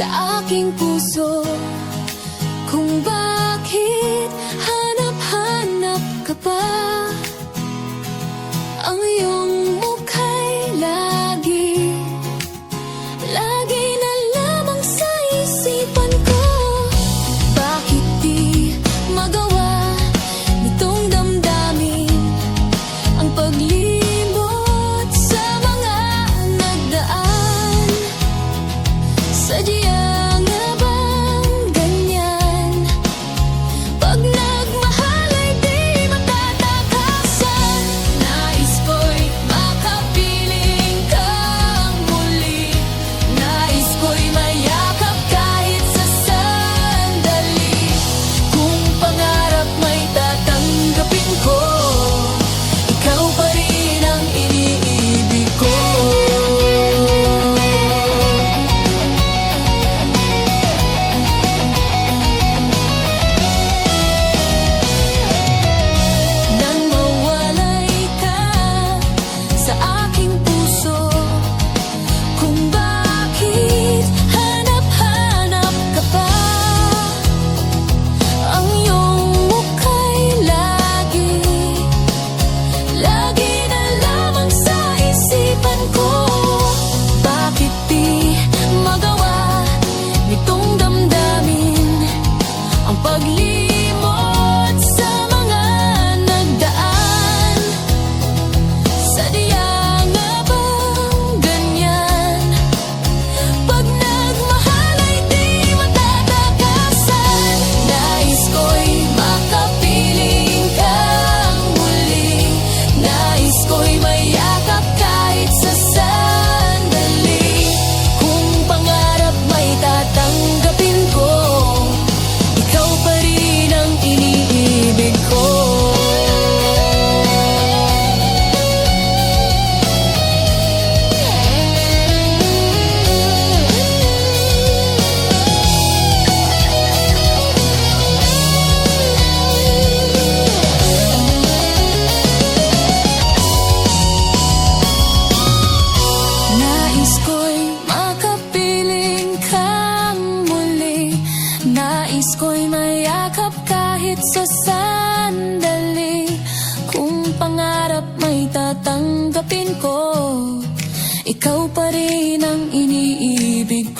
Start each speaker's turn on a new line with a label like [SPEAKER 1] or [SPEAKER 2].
[SPEAKER 1] sa aking puso, kung bakit hanap-hanap ka pa. Ang iyong mukha'y lagi na lamang sa isipan ko. Bakit di magawa nitong damdamin ang paglimot sa mga nagdaan? Sadya nga bang ganyan? Pag nagmahal ay di matatakasan. Nais ko'y makapiling kang muli. Nais ko'y mayakap kahit sa sandali. Kung pangarap may tatanggapin ko, ikaw pa rin ang iniibig ko. Nang mawalay ka sa aking puso, kung bakit hanap-hanap ka pa. Ang iyong mukha'y lagi na lamang sa isipan ko. Bakit di magawa nitong damdamin ang paglimot sa mga nagdaan? Sadya nga bang ganyan? Pag nagmahal ay di matatakasan. Nais ko'y makapiling kang muli. Nais ko'y mayakap kahit sa sandali. Kung pangarap may tatanggapin ko, ikaw pa rin ang iniibig ko. Nais ko'y makapiling kang muli. Nais ko'y mayakap kahit sa sandali. Kung pangarap may tatanggapin ko, ikaw pa rin ang iniibig ko.